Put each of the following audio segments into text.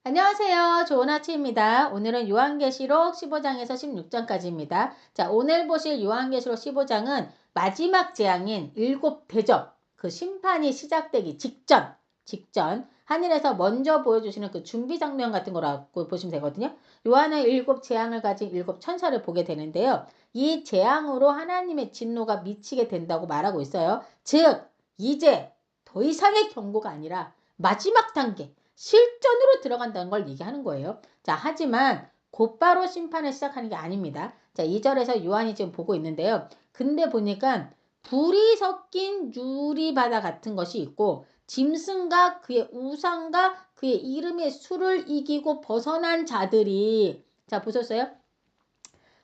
안녕하세요. 좋은 아침입니다. 오늘은 요한계시록 15장에서 16장까지입니다. 자, 오늘 보실 요한계시록 15장은 마지막 재앙인 일곱 대접, 그 심판이 시작되기 직전 하늘에서 먼저 보여주시는 그 준비 장면 같은 거라고 보시면 되거든요. 요한은 일곱 재앙을 가진 일곱 천사를 보게 되는데요. 이 재앙으로 하나님의 진노가 미치게 된다고 말하고 있어요. 즉, 이제 더 이상의 경고가 아니라 마지막 단계, 실전으로 들어간다는 걸 얘기하는 거예요. 자, 하지만 곧바로 심판을 시작하는 게 아닙니다. 자, 2절에서 요한이 지금 보고 있는데요. 근데 보니까 불이 섞인 유리바다 같은 것이 있고 짐승과 그의 우상과 그의 이름의 수를 이기고 벗어난 자들이, 자, 보셨어요?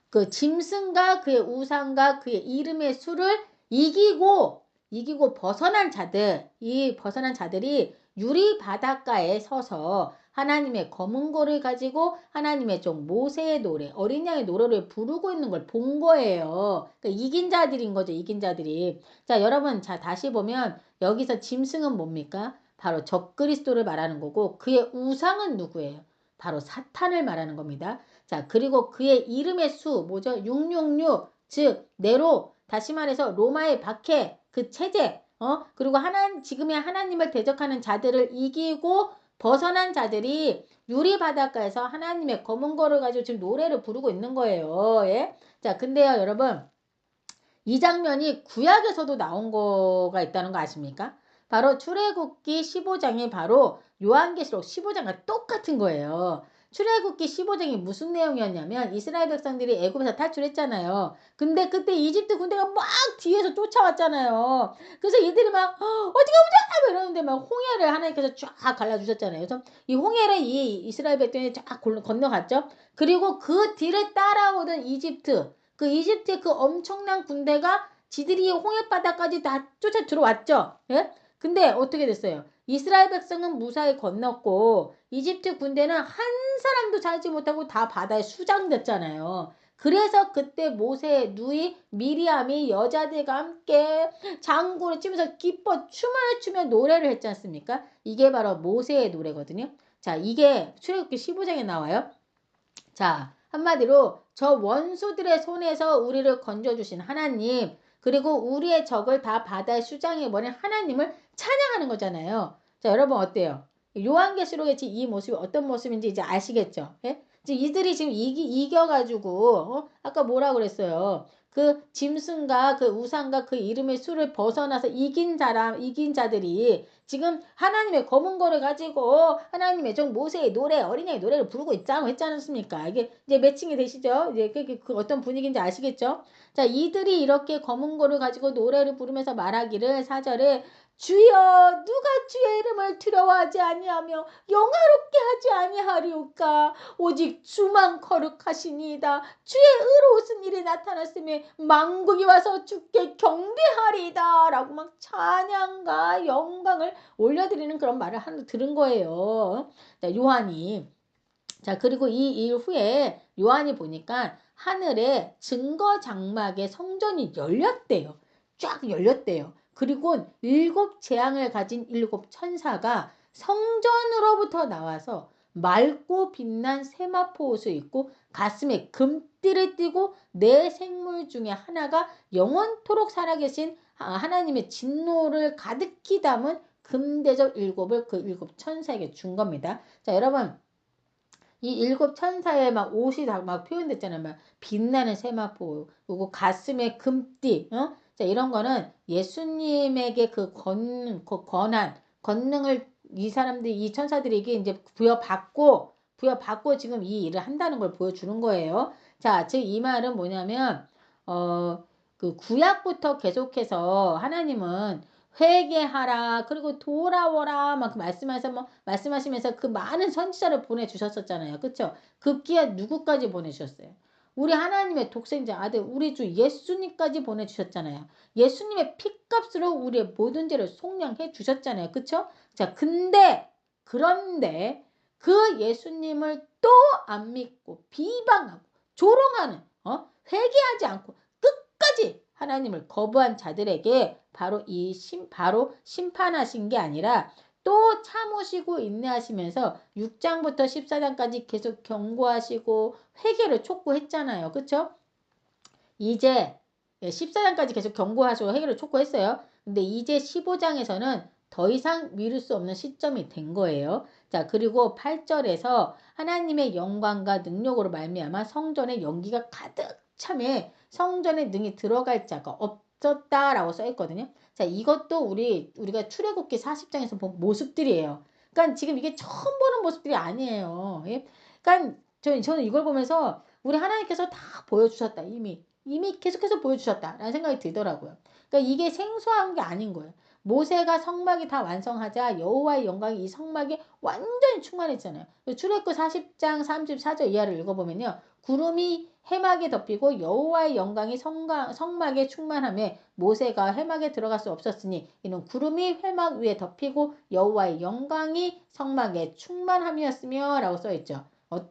그 짐승과 그의 우상과 그의 이름의 수를 이기고 벗어난 자들, 이 벗어난 자들이 유리 바닷가에 서서 하나님의 검은 고를 가지고 하나님의 종 모세의 노래, 어린 양의 노래를 부르고 있는 걸 본 거예요. 그러니까 이긴 자들인 거죠, 이긴 자들이. 자, 여러분, 자, 다시 보면 여기서 짐승은 뭡니까? 바로 적그리스도를 말하는 거고 그의 우상은 누구예요? 바로 사탄을 말하는 겁니다. 자, 그리고 그의 이름의 수, 뭐죠? 666, 즉, 네로, 다시 말해서 로마의 박해, 그 체제, 그리고 지금의 하나님을 대적하는 자들을 이기고 벗어난 자들이 유리 바닷가에서 하나님의 검은 거를 가지고 지금 노래를 부르고 있는 거예요. 예? 자, 근데요, 여러분, 이 장면이 구약에서도 나온 거가 있다는 거 아십니까? 바로 출애굽기 15장이 바로 요한계시록 15장과 똑같은 거예요. 출애굽기 15장이 무슨 내용이었냐면 이스라엘 백성들이 애굽에서 탈출했잖아요. 근데 그때 이집트 군대가 막 뒤에서 쫓아왔잖아요. 그래서 이들이 막 어디가 보자 이러는데 막 홍해를 하나님께서 쫙 갈라주셨잖아요. 그래서 이 홍해를 이 이스라엘 백성이 쫙 건너갔죠. 그리고 그 뒤를 따라오던 그 이집트의 그 엄청난 군대가 지들이 홍해바다까지 다 쫓아 들어왔죠. 예? 근데 어떻게 됐어요? 이스라엘 백성은 무사히 건넜고 이집트 군대는 한 사람도 살지 못하고 다 바다에 수장됐잖아요. 그래서 그때 모세의 누이 미리암이 여자들과 함께 장구를 치면서 기뻐 춤을 추며 노래를 했지 않습니까? 이게 바로 모세의 노래거든요. 자, 이게 출애굽기 15장에 나와요. 자, 한마디로 저 원수들의 손에서 우리를 건져주신 하나님, 그리고 우리의 적을 다 바다에 수장해버린 하나님을 찬양하는 거잖아요. 자, 여러분 어때요? 요한계시록의 이 모습이 어떤 모습인지 이제 아시겠죠? 예? 이제 이들이 지금 이겨가지고, 아까 뭐라 그랬어요? 그 짐승과 그 우상과 그 이름의 수를 벗어나서 이긴 자들이 지금 하나님의 검은 거를 가지고 하나님의 종 모세의 노래, 어린양의 노래를 부르고 있자고 했지 않습니까? 이게 이제 매칭이 되시죠? 이제 그 어떤 분위기인지 아시겠죠? 자, 이들이 이렇게 검은 거를 가지고 노래를 부르면서 말하기를 4절에 주여 누가 주의 이름을 두려워하지 아니하며 영화롭게 하지 아니하리오까 오직 주만 거룩하시니이다. 주의 의로우신 일이 나타났으며 만국이 와서 주께 경배하리이다 라고 막 찬양과 영광을 올려드리는 그런 말을 들은 거예요. 자, 요한이. 자, 그리고 이 일 후에 요한이 보니까 하늘에 증거 장막의 성전이 열렸대요. 쫙 열렸대요. 그리고 일곱 재앙을 가진 일곱 천사가 성전으로부터 나와서 맑고 빛난 세마포 옷을 입고 가슴에 금띠를 띠고 네 생물 중에 하나가 영원토록 살아계신 하나님의 진노를 가득히 담은 금대접 일곱을 그 일곱 천사에게 준 겁니다. 자, 여러분, 이 일곱 천사의 막 옷이 다 막 표현됐잖아요. 막 빛나는 세마포, 그리고 가슴에 금띠, 자, 이런 거는 예수님에게 그 권능을 이 사람들이, 이 천사들에게 이제 부여받고 지금 이 일을 한다는 걸 보여주는 거예요. 자, 즉, 이 말은 뭐냐면, 그 구약부터 계속해서 하나님은 회개하라, 그리고 돌아오라, 막 말씀하시면서 그 많은 선지자를 보내주셨었잖아요. 그쵸? 급기야 누구까지 보내주셨어요? 우리 하나님의 독생자 아들, 우리 주 예수님까지 보내주셨잖아요. 예수님의 피값으로 우리의 모든 죄를 속량해 주셨잖아요. 그쵸? 자, 그런데 그 예수님을 또 안 믿고 비방하고 조롱하는, 회개하지 않고 끝까지 하나님을 거부한 자들에게 바로 심판하신 게 아니라 또 참으시고 인내하시면서 6장부터 14장까지 계속 경고하시고 회개를 촉구했잖아요. 그쵸? 이제 14장까지 계속 경고하시고 회개를 촉구했어요. 근데 이제 15장에서는 더 이상 미룰 수 없는 시점이 된 거예요. 자, 그리고 8절에서 하나님의 영광과 능력으로 말미암아 성전에 연기가 가득 참에 성전에 능히 들어갈 자가 없었다라고 써 있거든요. 자, 이것도 우리가 출애굽기 40장에서 본 모습들이에요. 그러니까 지금 이게 처음 보는 모습들이 아니에요. 예? 그러니까 저는 이걸 보면서 우리 하나님께서 다 보여주셨다. 이미 계속해서 보여주셨다라는 생각이 들더라고요. 그러니까 이게 생소한 게 아닌 거예요. 모세가 성막이 다 완성하자 여호와의 영광이 이 성막에 완전히 충만했잖아요. 출애굽 40장 34절 이하를 읽어보면요. 구름이 해막에 덮이고 여호와의 영광이 성막에 충만하며 모세가 해막에 들어갈 수 없었으니 이는 구름이 해막 위에 덮이고 여호와의 영광이 성막에 충만함이었으며 라고 써있죠.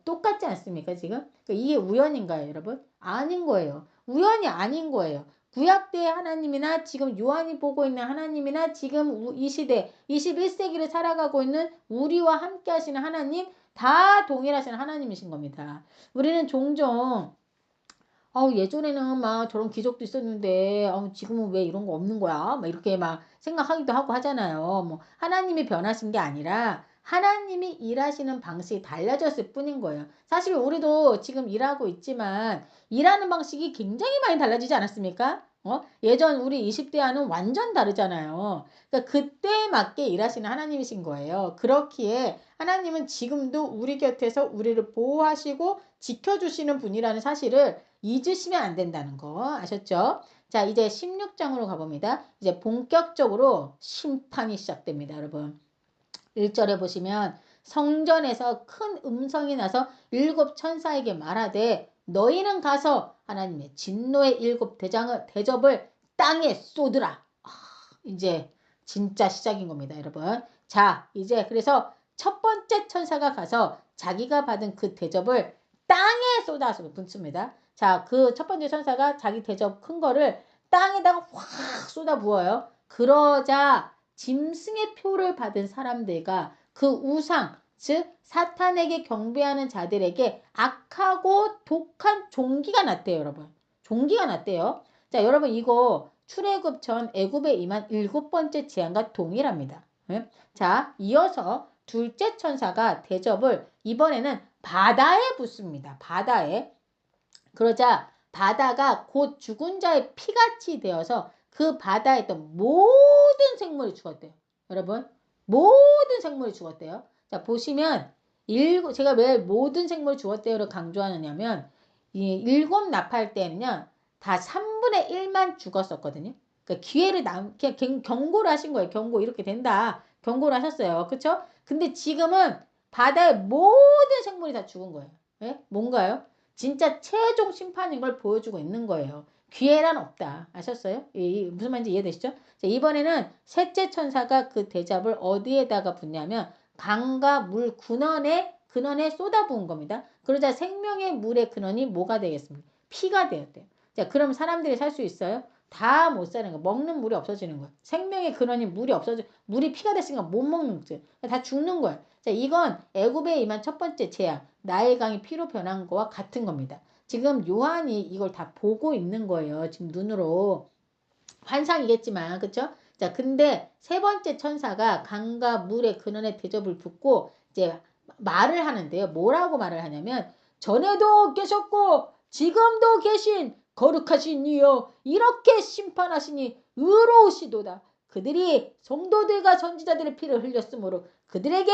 똑같지 않습니까 지금? 그러니까 이게 우연인가요 여러분? 아닌 거예요. 우연이 아닌 거예요. 구약 때의 하나님이나 지금 요한이 보고 있는 하나님이나 지금 이 시대 21세기를 살아가고 있는 우리와 함께 하시는 하나님 다 동일하신 하나님이신 겁니다. 우리는 종종 예전에는 막 저런 기적도 있었는데 지금은 왜 이런 거 없는 거야? 막 이렇게 막 생각하기도 하고 하잖아요. 뭐 하나님이 변하신 게 아니라 하나님이 일하시는 방식이 달라졌을 뿐인 거예요. 사실 우리도 지금 일하고 있지만 일하는 방식이 굉장히 많이 달라지지 않았습니까? 예전 우리 20대와는 완전 다르잖아요. 그러니까 그때에 맞게 일하시는 하나님이신 거예요. 그렇기에 하나님은 지금도 우리 곁에서 우리를 보호하시고 지켜주시는 분이라는 사실을 잊으시면 안 된다는 거 아셨죠? 자, 이제 16장으로 가봅니다. 이제 본격적으로 심판이 시작됩니다, 여러분. 1절에 보시면 성전에서 큰 음성이 나서 7 천사에게 말하되 너희는 가서 하나님의 진노의 7 대접을 땅에 쏟으라. 이제 진짜 시작인 겁니다, 여러분. 자, 이제 그래서 첫 번째 천사가 가서 자기가 받은 그 대접을 땅에 쏟아서 붓습니다. 자, 그 첫 번째 천사가 자기 대접 큰 거를 땅에다가 확 쏟아 부어요. 그러자 짐승의 표를 받은 사람들과 그 우상, 즉 사탄에게 경배하는 자들에게 악하고 독한 종기가 났대요, 여러분. 종기가 났대요. 자, 여러분 이거 출애굽 전 애굽에 임한 7번째 재앙과 동일합니다. 네? 자, 이어서 둘째 천사가 대접을 이번에는 바다에 붓습니다. 바다에. 그러자 바다가 곧 죽은 자의 피같이 되어서 그 바다에 있던 모든 생물이 죽었대요. 여러분, 모든 생물이 죽었대요. 자, 보시면 제가 왜 모든 생물이 죽었대요를 강조하느냐면 이 7 나팔 때는요. 다 3분의 1만 죽었었거든요. 그러니까 그냥 경고를 하신 거예요. 경고 이렇게 된다. 경고를 하셨어요. 그렇죠? 근데 지금은 바다의 모든 생물이 다 죽은 거예요. 네? 뭔가요? 진짜 최종 심판인 걸 보여주고 있는 거예요. 기회란 없다. 아셨어요? 무슨 말인지 이해되시죠? 자, 이번에는 셋째 천사가 그 대접을 어디에다가 붓냐면 강과 물 근원에 쏟아부은 겁니다. 그러자 생명의 물의 근원이 뭐가 되겠습니까? 피가 되었대요. 자, 그럼 사람들이 살 수 있어요? 다 못 사는 거. 먹는 물이 없어지는 거예요. 생명의 근원이 물이 피가 됐으니까 못 먹는 거지. 다 죽는 거예요. 자, 이건 애굽에 임한 첫 번째 재앙, 나일 강이 피로 변한 거와 같은 겁니다. 지금 요한이 이걸 다 보고 있는 거예요. 지금 눈으로. 환상이겠지만, 그쵸? 자, 근데 세 번째 천사가 강과 물의 근원에 대접을 붓고 이제 말을 하는데요. 뭐라고 말을 하냐면 전에도 계셨고 지금도 계신 거룩하신 이여 이렇게 심판하시니 의로우시도다. 그들이 성도들과 선지자들의 피를 흘렸으므로 그들에게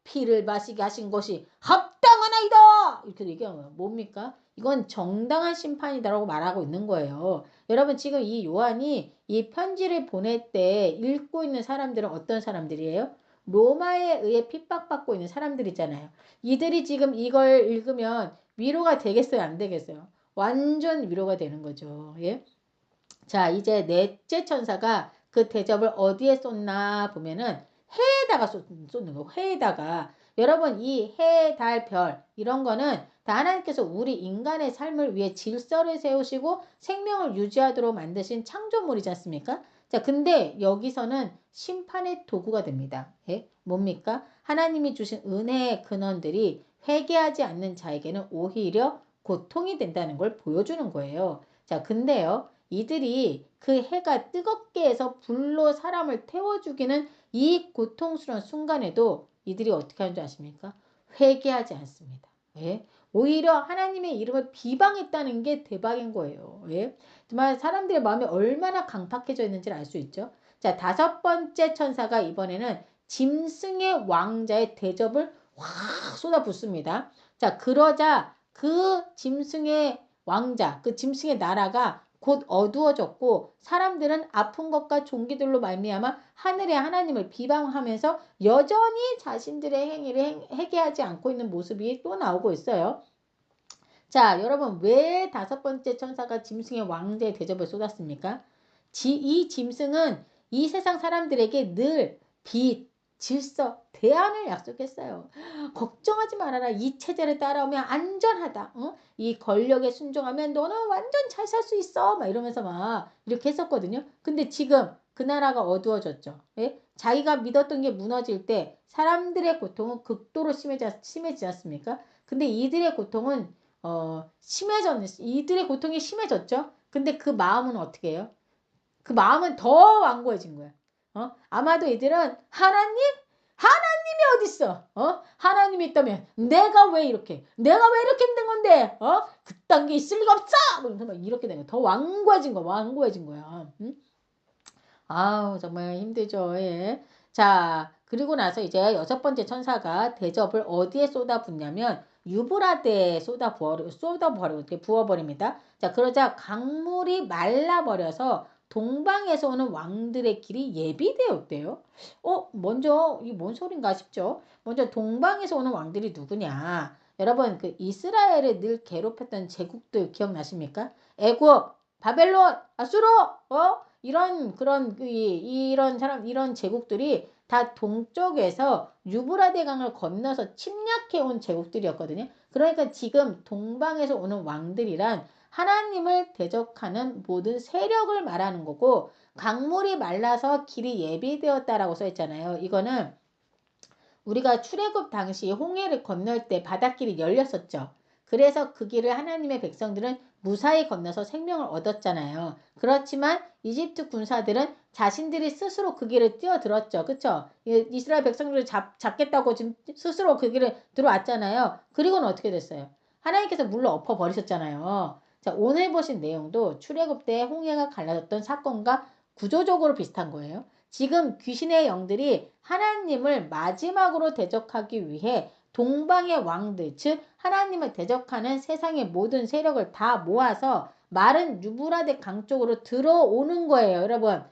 피를 마시게 하신 것이 합당하나이다. 이렇게 얘기하는 거예요. 뭡니까? 이건 정당한 심판이다라고 말하고 있는 거예요. 여러분 지금 이 요한이 이 편지를 보낼 때 읽고 있는 사람들은 어떤 사람들이에요? 로마에 의해 핍박받고 있는 사람들이잖아요. 이들이 지금 이걸 읽으면 위로가 되겠어요? 안 되겠어요? 완전 위로가 되는 거죠. 예? 자, 이제 넷째 천사가 그 대접을 어디에 쏟나 보면은 해에다가 쏟는 거. 해에다가. 여러분 이 해, 달, 별 이런 거는 다 하나님께서 우리 인간의 삶을 위해 질서를 세우시고 생명을 유지하도록 만드신 창조물이지 않습니까? 자, 근데 여기서는 심판의 도구가 됩니다. 예? 뭡니까? 하나님이 주신 은혜의 근원들이 회개하지 않는 자에게는 오히려 고통이 된다는 걸 보여주는 거예요. 자, 근데요, 이들이 그 해가 뜨겁게 해서 불로 사람을 태워주기는 이 고통스러운 순간에도 이들이 어떻게 하는 줄 아십니까? 회개하지 않습니다. 예? 오히려 하나님의 이름을 비방했다는 게 대박인 거예요. 예? 정말 사람들의 마음이 얼마나 강팍해져 있는지를 알 수 있죠. 자, 다섯 번째 천사가 이번에는 짐승의 왕자의 대접을 확 쏟아붓습니다. 자, 그러자 그 짐승의 왕자, 그 짐승의 나라가 곧 어두워졌고 사람들은 아픈 것과 종기들로 말미암아 하늘의 하나님을 비방하면서 여전히 자신들의 행위를 회개하지 않고 있는 모습이 또 나오고 있어요. 자, 여러분, 왜 다섯 번째 천사가 짐승의 왕자의 대접을 쏟았습니까? 이 짐승은 이 세상 사람들에게 늘 빛, 질서, 대안을 약속했어요. 걱정하지 말아라. 이 체제를 따라오면 안전하다. 어? 이 권력에 순종하면 너는 완전 잘 살 수 있어. 막 이러면서 막 이렇게 했었거든요. 근데 지금 그 나라가 어두워졌죠. 예? 자기가 믿었던 게 무너질 때 사람들의 고통은 극도로 심해지지 않습니까? 근데 이들의 고통은 이들의 고통이 심해졌죠? 근데 그 마음은 어떻게 해요? 그 마음은 더 완고해진 거야. 아마도 이들은 하나님이 어딨어? 하나님이 있다면 내가 왜 이렇게 힘든 건데? 그딴 게 있을 리가 없어! 그러면서 막 이렇게 된 거야. 더 완고해진 거야. 응? 아우, 정말 힘들죠. 예. 자, 그리고 나서 이제 여섯 번째 천사가 대접을 어디에 쏟아붓냐면 유브라데에 이렇게 부어버립니다. 자, 그러자 강물이 말라버려서 동방에서 오는 왕들의 길이 예비되었대요. 먼저 이 뭔 소린가 싶죠? 먼저 동방에서 오는 왕들이 누구냐? 여러분, 그 이스라엘을 늘 괴롭혔던 제국들 기억나십니까? 애굽, 바벨론, 아수르, 이런 제국들이 다 동쪽에서 유브라데 강을 건너서 침략해 온 제국들이었거든요. 그러니까 지금 동방에서 오는 왕들이란 하나님을 대적하는 모든 세력을 말하는 거고, 강물이 말라서 길이 예비되었다라고 써 있잖아요. 이거는 우리가 출애굽 당시 홍해를 건널 때 바닷길이 열렸었죠. 그래서 그 길을 하나님의 백성들은 무사히 건너서 생명을 얻었잖아요. 그렇지만 이집트 군사들은 자신들이 스스로 그 길을 뛰어들었죠. 그쵸? 이스라엘 백성들을 잡겠다고 지금 스스로 그 길을 들어왔잖아요. 그리고는 어떻게 됐어요? 하나님께서 물로 엎어버리셨잖아요. 자, 오늘 보신 내용도 출애굽 때 홍해가 갈라졌던 사건과 구조적으로 비슷한 거예요. 지금 귀신의 영들이 하나님을 마지막으로 대적하기 위해 동방의 왕들, 즉 하나님을 대적하는 세상의 모든 세력을 다 모아서 마른 유브라데 강 쪽으로 들어오는 거예요, 여러분.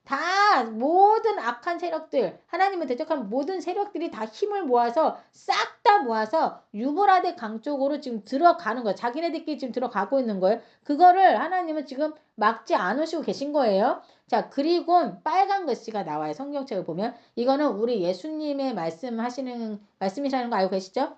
다 모든 악한 세력들, 하나님을 대적하는 모든 세력들이 다 힘을 모아서 싹 다 모아서 유브라데 강 쪽으로 지금 들어가는 거예요. 자기네들끼리 지금 들어가고 있는 거예요. 그거를 하나님은 지금 막지 않으시고 계신 거예요. 자, 그리고 빨간 글씨가 나와요. 성경책을 보면. 이거는 우리 예수님의 말씀이시라는 거 알고 계시죠?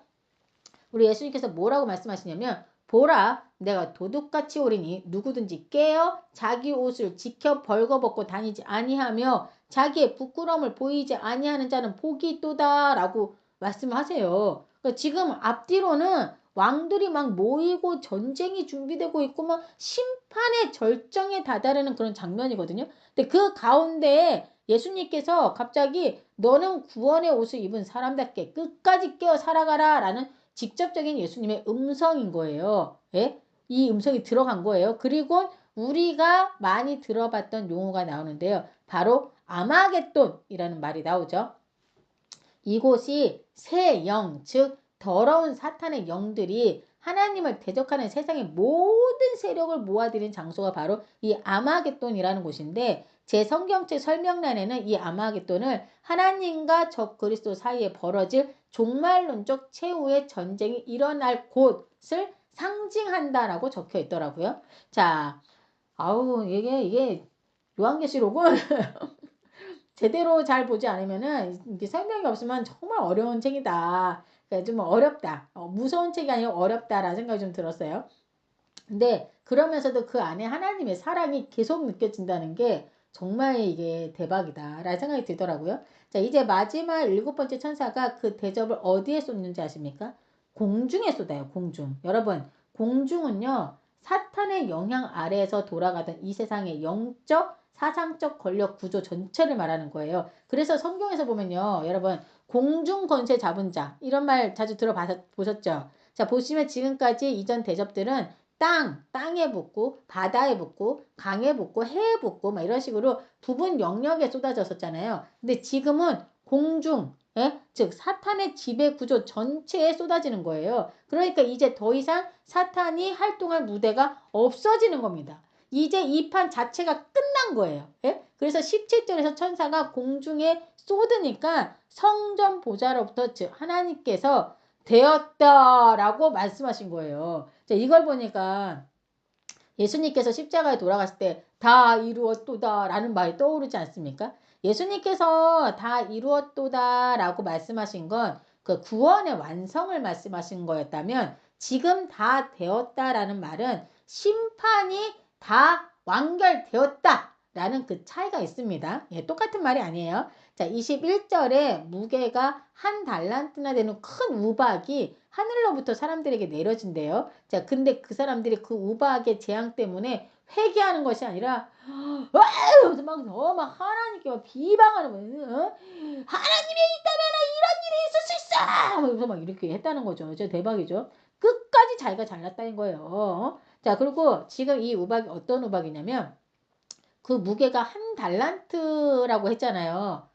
우리 예수님께서 뭐라고 말씀하시냐면, 보라, 내가 도둑같이 오리니 누구든지 깨어 자기 옷을 지켜 벌거벗고 다니지 아니하며 자기의 부끄러움을 보이지 아니하는 자는 복이 있도다라고 말씀하세요. 그러니까 지금 앞뒤로는 왕들이 막 모이고 전쟁이 준비되고 있고 막 심판의 절정에 다다르는 그런 장면이거든요. 근데 그 가운데에 예수님께서 갑자기 너는 구원의 옷을 입은 사람답게 끝까지 깨어 살아가라 라는 직접적인 예수님의 음성인 거예요. 예? 이 음성이 들어간 거예요. 그리고 우리가 많이 들어봤던 용어가 나오는데요. 바로 아마겟돈이라는 말이 나오죠. 이곳이 새 영, 즉 더러운 사탄의 영들이 하나님을 대적하는 세상의 모든 세력을 모아들인 장소가 바로 이 아마겟돈이라는 곳인데, 제 성경책 설명란에는 이 아마겟돈을 하나님과 적 그리스도 사이에 벌어질 종말론적 최후의 전쟁이 일어날 곳을 상징한다라고 적혀 있더라고요. 자, 이게 요한계시록은 제대로 잘 보지 않으면은 이게 설명이 없으면 정말 어려운 책이다. 그러니까 좀 어렵다. 무서운 책이 아니라 어렵다라는 생각이 좀 들었어요. 근데 그러면서도 그 안에 하나님의 사랑이 계속 느껴진다는 게 정말 이게 대박이다 라는 생각이 들더라고요. 자, 이제 마지막 7번째 천사가 그 대접을 어디에 쏟는지 아십니까? 공중에 쏟아요. 공중. 여러분, 공중은요, 사탄의 영향 아래에서 돌아가던 이 세상의 영적 사상적 권력 구조 전체를 말하는 거예요. 그래서 성경에서 보면요, 여러분, 공중 권세 잡은 자 이런 말 자주 들어보셨죠? 자, 보시면 지금까지 이전 대접들은 땅에 붙고 바다에 붙고 강에 붙고 해에 붙고 막 이런 식으로 부분 영역에 쏟아졌었잖아요. 근데 지금은 공중, 예? 즉 사탄의 지배 구조 전체에 쏟아지는 거예요. 그러니까 이제 더 이상 사탄이 활동할 무대가 없어지는 겁니다. 이제 이 판 자체가 끝난 거예요. 예? 그래서 17절에서 천사가 공중에 쏟으니까 성전 보좌로부터 즉 하나님께서 되었다라고 말씀하신 거예요. 자, 이걸 보니까 예수님께서 십자가에 돌아갔을 때 다 이루었도다 라는 말이 떠오르지 않습니까? 예수님께서 다 이루었도다 라고 말씀하신 건 그 구원의 완성을 말씀하신 거였다면 지금 다 되었다라는 말은 심판이 다 완결되었다 라는 그 차이가 있습니다. 예, 똑같은 말이 아니에요. 자, 21절에 무게가 한 달란트나 되는 큰 우박이 하늘로부터 사람들에게 내려진대요. 자, 근데 그 사람들이 그 우박의 재앙 때문에 회개하는 것이 아니라 막 하나님께 막 비방하는 거예요. 하나님이 있다면 이런 일이 있을 수 있어. 그래서 막 이렇게 했다는 거죠. 진짜 대박이죠. 끝까지 자기가 잘났다는 거예요. 자, 그리고 지금 이 우박이 어떤 우박이냐면 그 무게가 한 달란트라고 했잖아요.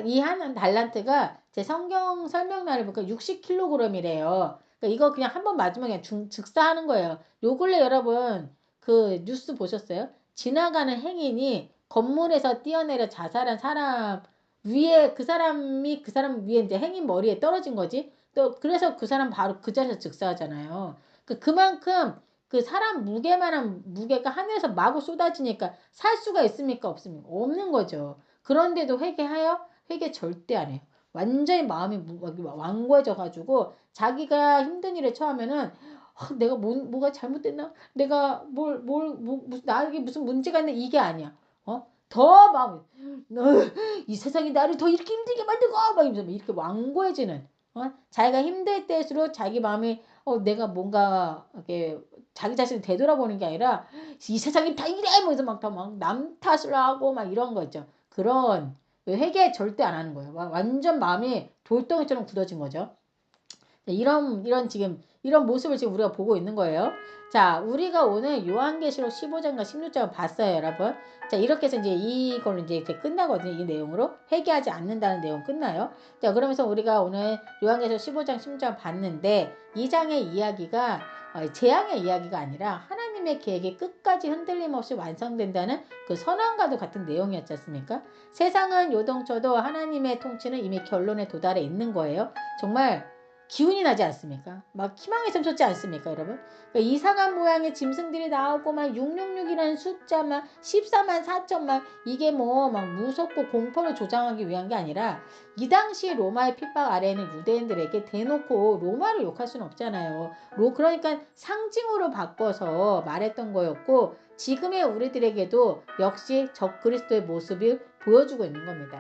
이 한 달란트가 제 성경 설명란을 보니까 60kg이래요. 그러니까 이거 그냥 한 번 맞으면 그냥 즉사하는 거예요. 요 근래 여러분 그 뉴스 보셨어요? 지나가는 행인이 건물에서 뛰어내려 자살한 사람 위에 그 사람이 그 사람 위에 이제 행인 머리에 떨어진 거지. 또 그래서 그 사람 바로 그 자리에서 즉사하잖아요. 그만큼 그 사람 무게만한 무게가 하늘에서 마구 쏟아지니까 살 수가 있습니까? 없습니까? 없는 거죠. 그런데도 회개하여? 회개 절대 안 해요. 완전히 마음이 완고해져 가지고 자기가 힘든 일에 처하면은 내가 뭐가 잘못됐나? 내가 나에게 무슨 문제가 있나? 이게 아니야. 더 마음이 이 세상이 나를 더 이렇게 힘들게 만들고 막 이러면서 이렇게 완고해지는 자기가 힘들 때일수록 자기 마음이 내가 뭔가 이렇게 자기 자신을 되돌아보는 게 아니라 이 세상이 다 이래 뭐 해서 막 남 탓을 하고 막 이런 거 있죠. 그런 회개 절대 안 하는 거예요. 완전 마음이 돌덩이처럼 굳어진 거죠. 이런 지금 이런 모습을 지금 우리가 보고 있는 거예요. 자, 우리가 오늘 요한계시록 15장과 16장을 봤어요, 여러분. 자, 이렇게 해서 이제 이걸로 이제 끝나거든요. 이 내용으로 회개하지 않는다는 내용 끝나요. 자, 그러면서 우리가 오늘 요한계시록 15장, 16장 봤는데 이 장의 이야기가 재앙의 이야기가 아니라 하나님의 계획이 끝까지 흔들림 없이 완성된다는 그 선언과도 같은 내용이었지 않습니까? 세상은 요동쳐도 하나님의 통치는 이미 결론에 도달해 있는 거예요. 정말 기운이 나지 않습니까? 막 희망이 샘솟지 않습니까, 여러분? 그러니까 이상한 모양의 짐승들이 나오고 막 666이라는 숫자 막 14만 4천만 이게 뭐 막 무섭고 공포를 조장하기 위한 게 아니라 이 당시 로마의 핍박 아래에는 유대인들에게 대놓고 로마를 욕할 수는 없잖아요. 그러니까 상징으로 바꿔서 말했던 거였고 지금의 우리들에게도 역시 적그리스도의 모습을 보여주고 있는 겁니다.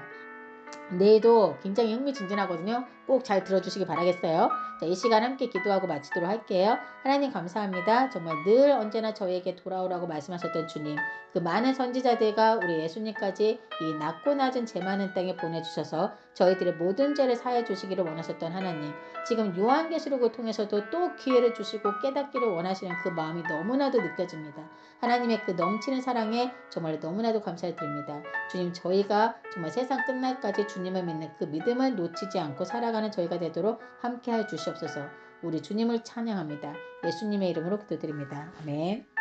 내일도 굉장히 흥미진진하거든요. 꼭 잘 들어주시기 바라겠어요. 자, 이 시간 함께 기도하고 마치도록 할게요. 하나님 감사합니다. 정말 늘 언제나 저에게 돌아오라고 말씀하셨던 주님. 그 많은 선지자들과 우리 예수님까지 이 낮고 낮은 제 많은 땅에 보내주셔서 저희들의 모든 죄를 사해 주시기를 원하셨던 하나님. 지금 요한계시록을 통해서도 또 기회를 주시고 깨닫기를 원하시는 그 마음이 너무나도 느껴집니다. 하나님의 그 넘치는 사랑에 정말 너무나도 감사를 드립니다. 주님, 저희가 정말 세상 끝날까지 주님을 믿는 그 믿음을 놓치지 않고 살아가는 저희가 되도록 함께하여 주시옵소서. 우리 주님을 찬양합니다. 예수님의 이름으로 기도드립니다. 아멘.